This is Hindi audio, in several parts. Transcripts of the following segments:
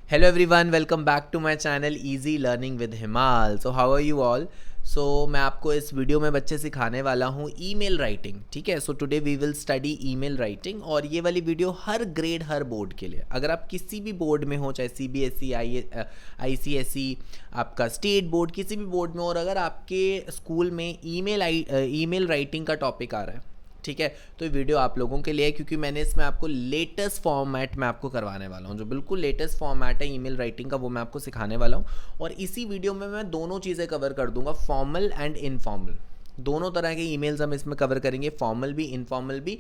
Hello everyone, welcome back to my channel Easy Learning with Himal. So how are you all? मैं आपको इस वीडियो में बच्चे सिखाने वाला हूँ ईमेल राइटिंग. ठीक है. Today we will study email writing और ये वाली वीडियो हर ग्रेड हर बोर्ड के लिए. अगर आप किसी भी बोर्ड में हो, चाहे CBSE, ICSE, आपका स्टेट बोर्ड, किसी भी बोर्ड में, और अगर आपके स्कूल में ईमेल राइटिंग का टॉपिक आ रहा है, ठीक है, तो ये वीडियो आप लोगों के लिए है, क्योंकि मैंने इसमें आपको लेटेस्ट फॉर्मेट में आपको करवाने वाला हूँ. जो बिल्कुल लेटेस्ट फॉर्मेट है ईमेल राइटिंग का, वो मैं आपको सिखाने वाला हूँ. और इसी वीडियो में मैं दोनों चीज़ें कवर कर दूंगा, फॉर्मल एंड इनफॉर्मल. दोनों तरह के ईमेल्स हम इसमें कवर करेंगे, फॉर्मल भी इनफॉर्मल भी,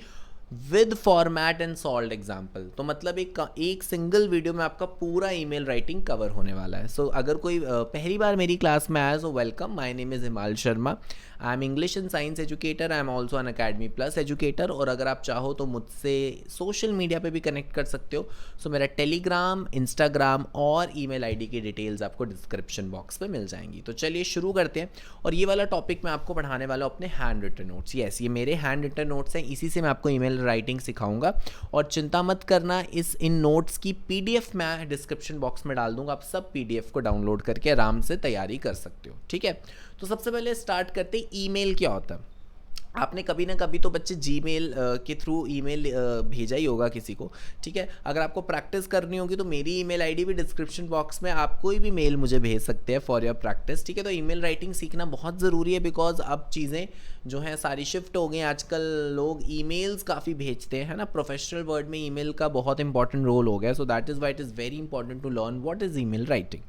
with format and solve example. तो मतलब एक सिंगल वीडियो में आपका पूरा ईमेल राइटिंग कवर होने वाला है. अगर कोई पहली बार मेरी क्लास में आया, वेलकम. माय नेम इज़ हिमाल Sharma. I am English and science educator. I am also an academy plus educator. और अगर आप चाहो तो मुझसे सोशल मीडिया पे भी कनेक्ट कर सकते हो. मेरा टेलीग्राम, इंस्टाग्राम और ईमेल आईडी की डिटेल्स आपको डिस्क्रिप्शन बॉक्स पे मिल जाएंगी. तो चलिए शुरू करते हैं. और ये वाला टॉपिक मैं आपको पढ़ाने वाला हूँ अपने हैंड रिटन नोट्स. यस, ये मेरे हैंड रिटन नोट्स हैं, इसी से मैं आपको ईमेल राइटिंग सिखाऊंगा. और चिंता मत करना, इन नोट्स की PDF मैं डिस्क्रिप्शन बॉक्स में डाल दूंगा. आप सब PDF को डाउनलोड करके आराम से तैयारी कर सकते हो. ठीक है. तो सबसे पहले स्टार्ट करते हैं, ईमेल क्या होता है. आपने कभी ना कभी तो बच्चे जीमेल के थ्रू ईमेल भेजा ही होगा किसी को. ठीक है. अगर आपको प्रैक्टिस करनी होगी तो मेरी ईमेल आईडी भी डिस्क्रिप्शन बॉक्स में, आप कोई भी मेल मुझे भेज सकते हैं फॉर योर प्रैक्टिस. ठीक है. तो ईमेल राइटिंग सीखना बहुत ज़रूरी है, बिकॉज अब चीज़ें जो हैं सारी शिफ्ट हो गई. आजकल लोग ईमेल्स काफ़ी भेजते हैं, है ना. प्रोफेशनल वर्ड में ईमेल का बहुत इंपॉर्टेंट रोल हो गया. That is why it is very important to learn what is email writing.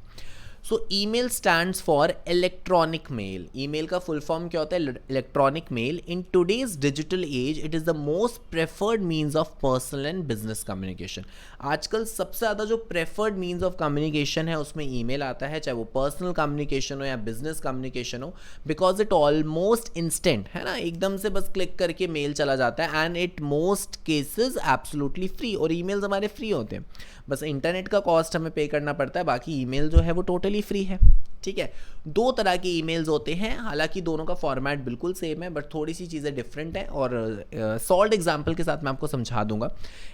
Email stands for electronic mail. Email का फुल फॉर्म क्या होता है? Electronic mail. In today's digital age it is the most preferred means of personal and business communication. आजकल सबसे ज़्यादा जो प्रेफर्ड मीन्स ऑफ कम्युनिकेशन है उसमें ईमेल आता है, चाहे वो पर्सनल कम्युनिकेशन हो या बिजनेस कम्युनिकेशन हो, बिकॉज इट ऑलमोस्ट इंस्टेंट, है ना. एकदम से बस क्लिक करके मेल चला जाता है, and it most cases absolutely free. और ईमेल्स हमारे फ्री होते हैं, बस इंटरनेट का कॉस्ट हमें पे करना पड़ता है. बाकी ईमेल जो है वो टोटली फ्री है. ठीक है. दो तरह के ईमेल्स होते हैं, हालांकि दोनों का फॉर्मेट बिल्कुल सेम है, बट थोड़ी सी चीज़ें डिफरेंट है. और सॉल्व एग्जांपल के साथ मैं आपको समझा दूंगा.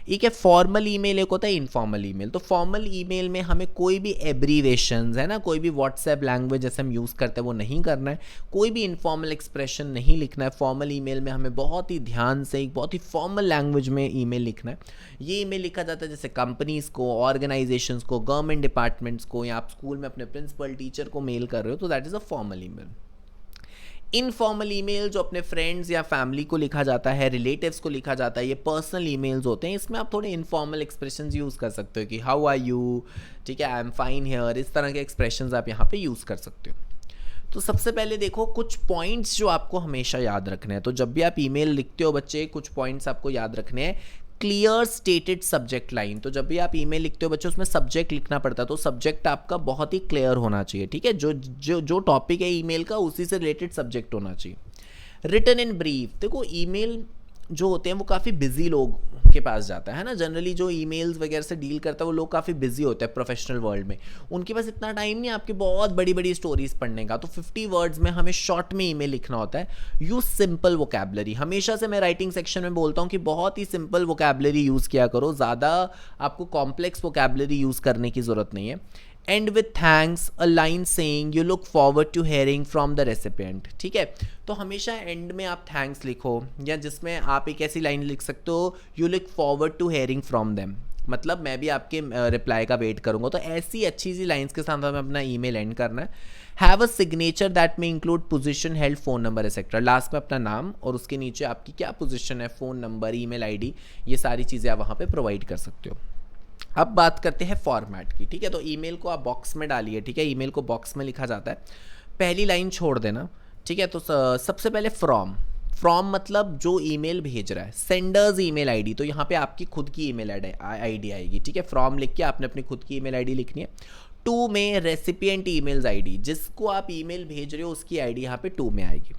एक है फॉर्मल ईमेल, एक होता है इनफॉर्मल ईमेल. तो फॉर्मल ईमेल में हमें कोई भी एब्रीवेशंस, है ना, कोई भी व्हाट्सएप लैंग्वेज जैसे हम यूज़ करते हैं वो नहीं करना है. कोई भी इनफॉर्मल एक्सप्रेशन नहीं लिखना है. फॉर्मल ईमेल में हमें बहुत ही ध्यान से एक बहुत ही फॉर्मल लैंग्वेज में ईमेल लिखना है. ये ईमेल लिखा जाता है जैसे कंपनीज़ को, ऑर्गेनाइजेशंस को, गवर्नमेंट डिपार्टमेंट्स को, या आप स्कूल में अपने प्रिंसिपल टीचर को मेल कर रहे हो, तो that is a formal email. Informal email जो अपने फ्रेंड्स या फैमिली को लिखा जाता है, रिलेटिव्स को लिखा जाता है, ये पर्सनल ईमेल्स होते हैं. इसमें आप थोड़े इनफॉर्मल एक्सप्रेशंस यूज़ कर सकते हो कि हाउ आर यू, ठीक है, आई एम फाइन हियर. इस तरह के एक्सप्रेशंस आप यहाँ पे यूज़ कर सकते हो. तो सबसे पहले देखो कुछ पॉइंट्स जो आपको हमेशा याद रखने हैं. तो जब भी आप ईमेल लिखते हो बच्चे, कुछ पॉइंट्स आपको याद रखने हैं. Clear stated subject line. तो जब भी आप ईमेल लिखते हो बच्चों, उसमें सब्जेक्ट लिखना पड़ता है, तो सब्जेक्ट आपका बहुत ही क्लियर होना चाहिए. ठीक है. जो जो जो टॉपिक है ईमेल का, उसी से रिलेटेड सब्जेक्ट होना चाहिए. Written in brief. देखो ईमेल जो होते हैं वो काफ़ी बिजी लोग के पास जाता है ना. जनरली जो ईमेल्स वगैरह से डील करता है वो लोग काफ़ी बिजी होते हैं प्रोफेशनल वर्ल्ड में. उनके पास इतना टाइम नहीं आपकी बहुत बड़ी बड़ी स्टोरीज पढ़ने का. तो 50 वर्ड्स में हमें शॉर्ट में ईमेल लिखना होता है. Use simple vocabulary. हमेशा से मैं राइटिंग सेक्शन में बोलता हूँ कि बहुत ही सिंपल वोकैबुलरी यूज़ किया करो. ज़्यादा आपको कॉम्प्लेक्स वोकैबुलरी यूज़ करने की ज़रूरत नहीं है. And with thanks, a line saying you look forward to hearing from the recipient. ठीक है. तो हमेशा एंड में आप थैंक्स लिखो, या जिसमें आप एक ऐसी लाइन लिख सकते हो, you look forward to hearing from them. मतलब मैं भी आपके रिप्लाई का वेट करूंगा. तो ऐसी अच्छी सी लाइंस के साथ हमें अपना ईमेल एंड करना है. हैव अ सिग्नेचर दैट में include position, held, phone number etcetera. Last में अपना नाम और उसके नीचे आपकी क्या पोजीशन है, फ़ोन नंबर, ईमेल आईडी, ये सारी चीज़ें आप वहाँ पे प्रोवाइड कर सकते हो. अब बात करते हैं फॉर्मेट की. ठीक है. तो ईमेल को आप बॉक्स में डालिए. ठीक है. ईमेल को बॉक्स में लिखा जाता है, पहली लाइन छोड़ देना. ठीक है. तो सबसे पहले फ्रॉम. फ्रॉम मतलब जो ईमेल भेज रहा है. सेंडर्स ईमेल आईडी, तो यहाँ पे आपकी खुद की ईमेल आईडी आएगी. ठीक है. फ्रॉम लिख के आपने अपनी खुद की ईमेल आईडी लिखनी है. टू में रेसिपिएंट ईमेल्स आईडी, जिसको आप ईमेल भेज रहे हो उसकी आईडी यहाँ पे टू में आएगी.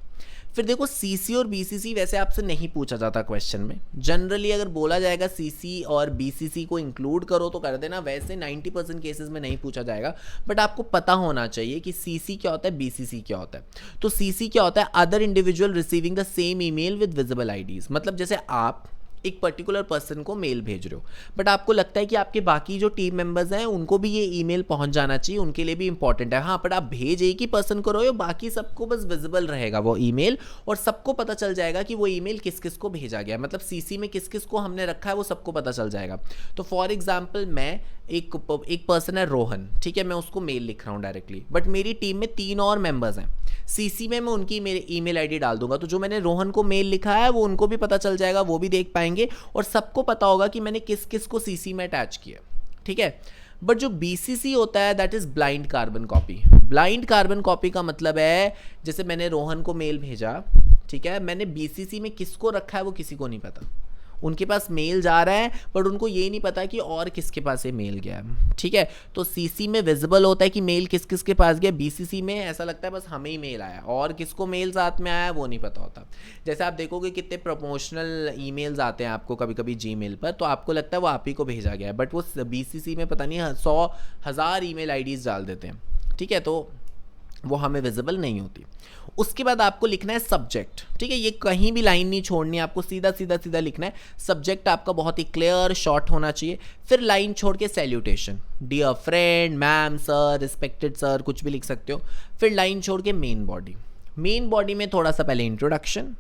फिर देखो CC और BCC वैसे आपसे नहीं पूछा जाता क्वेश्चन में. जनरली अगर बोला जाएगा CC और BCC को इंक्लूड करो तो कर देना, वैसे 90% केसेस में नहीं पूछा जाएगा. बट आपको पता होना चाहिए कि CC क्या होता है, BCC क्या होता है. तो CC क्या होता है? Other individual receiving the same email with visible IDs. मतलब जैसे आप एक पर्टिकुलर पर्सन को मेल भेज रहे हो, बट आपको लगता है कि आपके बाकी जो टीम मेंबर्स हैं उनको भी ये ईमेल पहुंच जाना चाहिए, उनके लिए भी इंपॉर्टेंट है। हाँ, बट आप भेज एक ही पर्सन को रहे हो, बाकी सबको बस विजिबल रहेगा वो ईमेल, और सबको पता चल जाएगा कि वो ईमेल किस किस को भेजा गया, मतलब सीसी में किस किस को हमने रखा है वो सबको पता चल जाएगा। तो फॉर एग्जाम्पल मैं एक पर्सन है रोहन, ठीक है, मैं उसको मेल लिख रहा हूँ डायरेक्टली, बट मेरी टीम में 3 और मेंबर्स हैं, सीसी में मैं उनकी मेरे ईमेल आईडी डाल दूंगा, तो जो मैंने रोहन को मेल लिखा है वो उनको भी पता चल जाएगा, वो भी देख पाएंगे, और सबको पता होगा कि मैंने किस किस को सीसी में अटैच किया, ठीक है। बट जो बीसीसी होता है that is blind carbon copy. Blind carbon copy का मतलब है जैसे मैंने रोहन को मेल भेजा, ठीक है, मैंने बीसीसी में किसको रखा है वो किसी को नहीं पता, उनके पास मेल जा रहा है बट उनको ये नहीं पता कि और किसके पास ये मेल गया है, ठीक है। तो सीसी में विजिबल होता है कि मेल किस किस के पास गया, बीसीसी में ऐसा लगता है बस हमें ही मेल आया, और किसको मेल साथ में आया वो नहीं पता होता। जैसे आप देखोगे कितने प्रमोशनल ईमेल्स आते हैं आपको कभी कभी जीमेल पर, तो आपको लगता है वो आप ही को भेजा गया है, बट वो बीसीसी में पता नहीं 100,000 ईमेल आईडीज डाल देते हैं, ठीक है, तो वो हमें विजिबल नहीं होती। उसके बाद आपको लिखना है सब्जेक्ट, ठीक है, ये कहीं भी लाइन नहीं छोड़नी है, आपको सीधा सीधा सीधा लिखना है। सब्जेक्ट आपका बहुत ही क्लियर शॉर्ट होना चाहिए, फिर लाइन छोड़ के salutation, dear friend, ma'am, sir, respected sir, कुछ भी लिख सकते हो। फिर लाइन छोड़ के मेन बॉडी, मेन बॉडी में थोड़ा सा पहले इंट्रोडक्शन,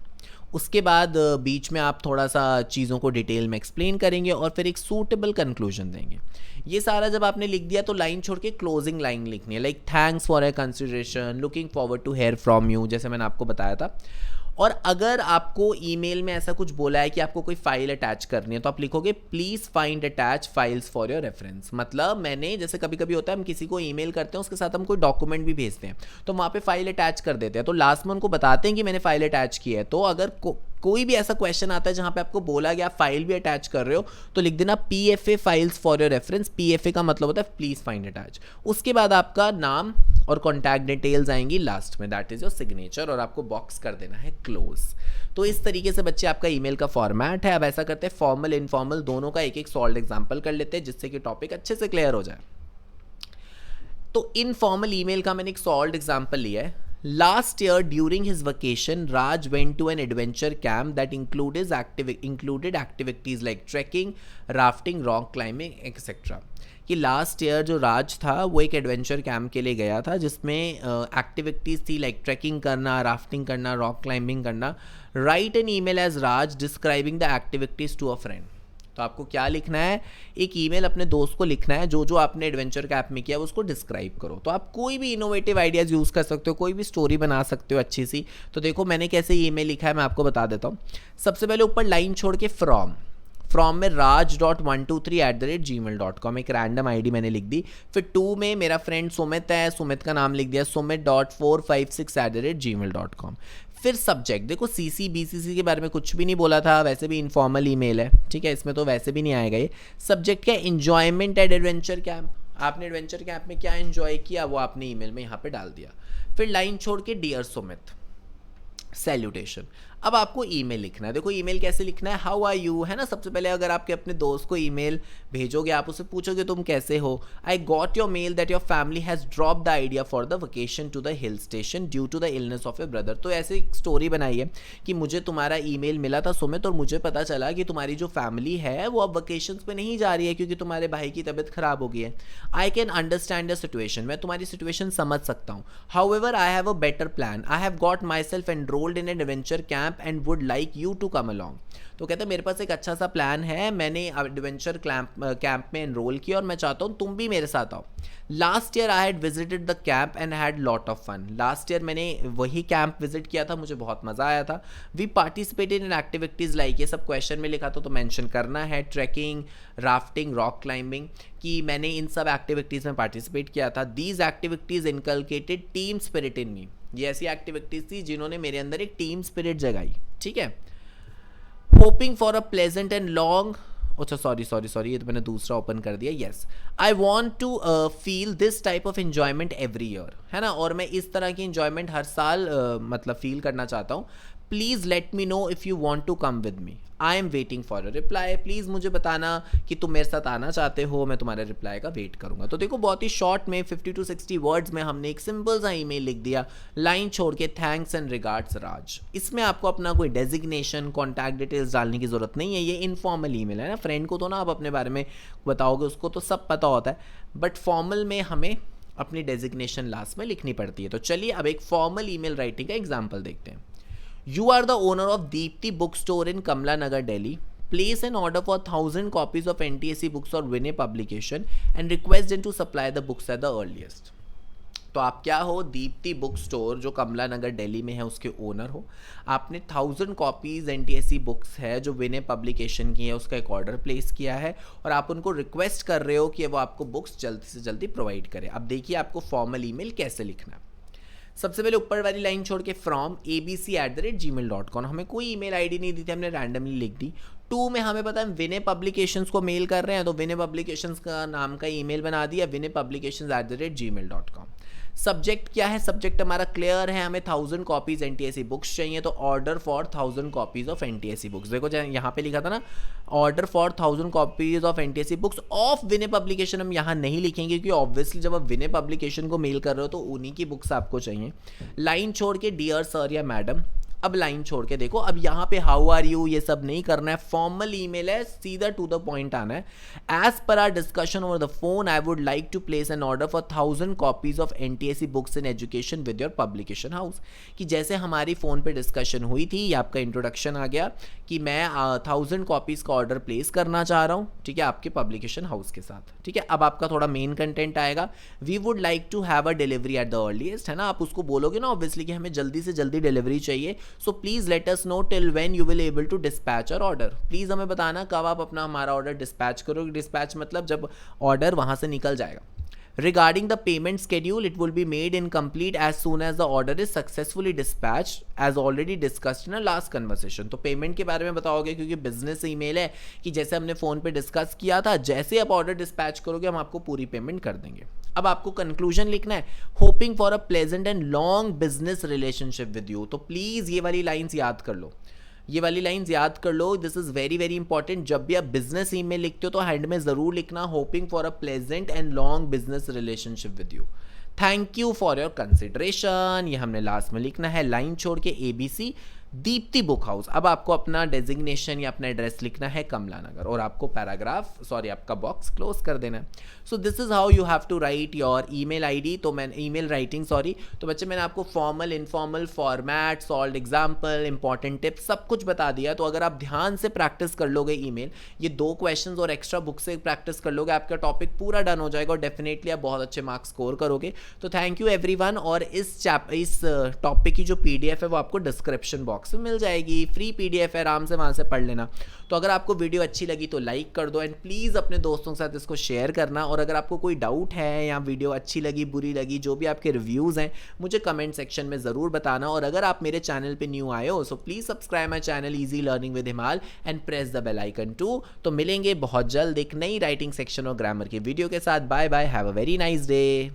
उसके बाद बीच में आप थोड़ा सा चीज़ों को डिटेल में एक्सप्लेन करेंगे और फिर एक सूटेबल कंक्लूजन देंगे। ये सारा जब आपने लिख दिया तो लाइन छोड़ के क्लोजिंग लाइन लिखनी है, like thanks for a consideration, looking forward to hear from you, जैसे मैंने आपको बताया था। और अगर आपको ईमेल में ऐसा कुछ बोला है कि आपको कोई फाइल अटैच करनी है तो आप लिखोगे please find attach files for your reference. मतलब मैंने, जैसे कभी कभी होता है हम किसी को ईमेल करते हैं उसके साथ हम कोई डॉक्यूमेंट भी भेजते हैं तो वहाँ पे फाइल अटैच कर देते हैं, तो लास्ट में उनको बताते हैं कि मैंने फाइल अटैच की है। तो अगर कोई भी ऐसा क्वेश्चन आता है जहाँ पे आपको बोला गया फाइल भी अटैच कर रहे हो तो लिख देना PFA files for your reference. PFA का मतलब होता है प्लीज़ फाइंड अटैच। उसके बाद आपका नाम और कॉन्टैक्ट डिटेल्स आएंगी लास्ट में, दैट इज योर सिग्नेचर, और आपको बॉक्स कर देना है क्लोज। तो इस तरीके से बच्चे आपका ईमेल का फॉर्मेट है। अब ऐसा करते हैं फॉर्मल इनफॉर्मल दोनों का एक एक सॉल्व एग्जाम्पल कर लेते हैं जिससे कि टॉपिक अच्छे से क्लियर हो जाए। तो इनफॉर्मल ईमेल का मैंने एक सॉल्व एग्जाम्पल लिया है। Last year during his vacation, Raj went to an adventure camp that included activities like trekking, rafting, rock climbing, etc. कि लास्ट ईयर जो राज था वो एक एडवेंचर कैंप के लिए गया था जिसमें एक्टिविटीज़ थी लाइक ट्रैकिंग करना, राफ्टिंग करना, रॉक क्लाइंबिंग करना। Write an email as Raj describing the activities to a friend. तो आपको क्या लिखना है, एक ईमेल अपने दोस्त को लिखना है, जो जो आपने एडवेंचर कैंप में किया उसको डिस्क्राइब करो। तो आप कोई भी इनोवेटिव आइडियाज़ यूज़ कर सकते हो, कोई भी स्टोरी बना सकते हो अच्छी सी। तो देखो मैंने कैसे ईमेल लिखा है मैं आपको बता देता हूँ। सबसे पहले ऊपर लाइन छोड़ के फ्रॉम में raj.123@gmail.com एक रैंडम आईडी मैंने लिख दी। फिर 2 में मेरा फ्रेंड सुमित है, सुमित का नाम लिख दिया sumit.456@gmail.com। फिर सब्जेक्ट, देखो CC BCC के बारे में कुछ भी नहीं बोला था, वैसे भी इनफॉर्मल ईमेल है, ठीक है, इसमें तो वैसे भी नहीं आएगा ये। सब्जेक्ट क्या, एंजॉयमेंट एट एडवेंचर कैंप, आपने एडवेंचर कैंप में क्या एंजॉय किया वो आपने ईमेल में यहाँ पे डाल दिया। फिर लाइन छोड़ के डियर सुमित, सैल्यूटेशन। अब आपको ईमेल लिखना है। देखो ईमेल कैसे लिखना है, हाउ आर यू, है ना। सबसे पहले अगर आपके अपने दोस्त को ईमेल भेजोगे आप उससे पूछोगे तुम कैसे हो। I got your mail that your family has drop the idea for the vacation to the hill station due to the illness of a brother. तो ऐसे एक स्टोरी बनाई है कि मुझे तुम्हारा ईमेल मिला था सुमित और मुझे पता चला कि तुम्हारी जो फैमिली है वो अब वेकेशन पे नहीं जा रही है क्योंकि तुम्हारे भाई की तबीयत खराब हो गई है। I can understand the situation, मैं तुम्हारी सिचुएशन समझ सकता हूँ। However I have a better plan, I have got myself enrolled in an adventure camp and would like you to come along. तो कहते हैं मेरे पास एक अच्छा सा प्लान है, मैंने एडवेंचर कैंप में एनरोल किया और मैं चाहता हूँ तुम भी मेरे साथ आओ। Last year I had visited the camp and had lot of fun. Last year मैंने वही कैंप विजिट किया था, मुझे बहुत मज़ा आया था। We participated in activities like, ये सब क्वेश्चन में लिखा था तो मेंशन करना है, ट्रैकिंग, राफ्टिंग, रॉक क्लाइंबिंग, कि मैंने इन सब एक्टिविटीज़ में पार्टिसिपेट किया था। These activities inculcated team spirit in me, ये ऐसी एक्टिविटीज़ थी जिन्होंने मेरे अंदर एक टीम स्पिरिट जगाई, ठीक है। Hoping for a pleasant and long, अच्छा सॉरी ये तो मैंने दूसरा ओपन कर दिया। Yes, I want to feel this type of enjoyment every year, है ना, और मैं इस तरह की एन्जॉयमेंट हर साल मतलब फील करना चाहता हूँ। Please let me know if you want to come with me, I am waiting for a reply. Please मुझे बताना कि तुम मेरे साथ आना चाहते हो, मैं तुम्हारे रिप्लाई का वेट करूंगा। तो देखो बहुत ही शॉर्ट में 50 to 60 वर्ड्स में हमने एक सिंपल सा ईमेल लिख दिया, लाइन छोड़ के थैंक्स एंड रिगार्ड्स राज। इसमें आपको अपना कोई डेजिग्नेशन, कॉन्टैक्ट डिटेल्स डालने की ज़रूरत नहीं है, ये इनफॉर्मल ईमेल है ना। फ्रेंड को तो ना आप अपने बारे में बताओगे, उसको तो सब पता होता है, बट फॉर्मल में हमें अपनी डेजिग्नेशन लास्ट में लिखनी पड़ती है। तो चलिए अब एक फॉर्मल ईमेल राइटिंग का एग्जाम्पल देखते हैं। You are the owner of Deepti Bookstore in Kamla Nagar, Delhi. Place an order for 1000 copies of NTSC books or Vinay publication and request them to supply the books at the earliest. तो आप क्या हो, दीप्ति बुक स्टोर जो कमला नगर दिल्ली में है उसके ओनर हो। आपने 1000 कॉपीज़ NTSC बुक्स है जो विनय पब्लिकेशन की है उसका एक ऑर्डर प्लेस किया है और आप उनको रिक्वेस्ट कर रहे हो कि वो आपको बुक्स जल्दी से जल्दी प्रोवाइड करें। अब देखिए आपको फॉर्मल ईमेल कैसे लिखना है। सबसे पहले ऊपर वाली लाइन छोड़ के फ्रॉम abc@gmail.com, हमें कोई ईमेल आईडी नहीं दी थी, हमने रैंडमली लिख दी। 2 में हमें पता है विनय पब्लिकेशंस को मेल कर रहे हैं, तो विनय पब्लिकेशंस का नाम का ईमेल बना दिया, vinaypublications@gmail.com। सब्जेक्ट क्या है, सब्जेक्ट हमारा क्लियर है, हमें 1000 कॉपीज NTSC बुक्स चाहिए, तो order for 1000 copies of NTSC books. देखो यहाँ पे लिखा था ना, order for 1000 copies of NTSC books of Vinay publication, हम यहाँ नहीं लिखेंगे क्योंकि ऑब्वियसली जब आप विनय पब्लिकेशन को मेल कर रहे हो तो उन्हीं की बुक्स आपको चाहिए। लाइन छोड़ के डियर सर या मैडम, अब लाइन छोड़ के देखो, अब यहाँ पे हाउ आर यू ये सब नहीं करना है, फॉर्मल ईमेल है, सीधा टू द पॉइंट आना है। As per our discussion over the phone I would like to place an order for 1000 copies of NTSC books in education with your publication house. कि जैसे हमारी फ़ोन पे डिस्कशन हुई थी, ये आपका इंट्रोडक्शन आ गया कि मैं 1000 कॉपीज़ का ऑर्डर प्लेस करना चाह रहा हूँ, ठीक है, आपके पब्लिकेशन हाउस के साथ। ठीक है, अब आपका थोड़ा मेन कंटेंट आएगा, we would like to have a delivery at the earliest, है ना। आप उसको बोलोगे ना ऑब्वियसली कि हमें जल्दी से जल्दी डिलीवरी चाहिए, so please let us know till when you will able to dispatch our order. Please हमें बताना कब आप अपना हमारा ऑर्डर डिस्पैच करोगे। डिस्पैच मतलब जब ऑर्डर वहाँ से निकल जाएगा। Regarding the payment schedule, it will be made incomplete as soon as the order is successfully dispatched, as already discussed in our last conversation. तो पेमेंट के बारे में बताओगे क्योंकि बिजनेस ईमेल है कि जैसे हमने फ़ोन पे डिस्कस किया था, जैसे आप ऑर्डर डिस्पैच करोगे हम आपको पूरी पेमेंट कर देंगे। अब आपको कंक्लूजन लिखना है, hoping for a pleasant and long business relationship with you. तो प्लीज़ ये वाली लाइन्स याद कर लो, ये वाली लाइन्स याद कर लो, this is very very important. जब भी आप बिजनेस ईमेल लिखते हो तो हैंड में ज़रूर लिखना, hopping for a pleasant and long business relationship with you, thank you for your consideration, ये हमने लास्ट में लिखना है। लाइन छोड़ के ABC दीप्ति बुक हाउस। अब आपको अपना डेजिग्नेशन या अपना एड्रेस लिखना है कमला नगर और आपको आपका बॉक्स क्लोज कर देना है। So this is how you have to write your email ID. तो मैं ईमेल राइटिंग तो बच्चे मैंने आपको formal, informal, format, solve example, important tips सब कुछ बता दिया। तो अगर आप ध्यान से प्रैक्टिस कर लोगे ईमेल, ये 2 क्वेश्चंस और एक्स्ट्रा बुक से प्रैक्टिस कर लोगे, आपका टॉपिक पूरा डन हो जाएगा और डेफिनेटली आप बहुत अच्छे मार्क्स स्कोर करोगे। तो थैंक यू एवरीवन। और इस टॉपिक की जो PDF है वो आपको डिस्क्रिप्शन बॉक्स में मिल जाएगी, फ्री PDF है, आराम से वहाँ से पढ़ लेना। तो अगर आपको वीडियो अच्छी लगी तो लाइक कर दो एंड प्लीज़ अपने दोस्तों के साथ इसको शेयर करना। और अगर आपको कोई डाउट है या वीडियो अच्छी लगी, बुरी लगी, जो भी आपके रिव्यूज़ हैं मुझे कमेंट सेक्शन में ज़रूर बताना। और अगर आप मेरे चैनल पे न्यू आए हो so please subscribe my channel easy learning with Himal and press the bell icon too. तो मिलेंगे बहुत जल्द एक नई राइटिंग सेक्शन और ग्रामर की वीडियो के साथ। Bye bye, have a very nice day.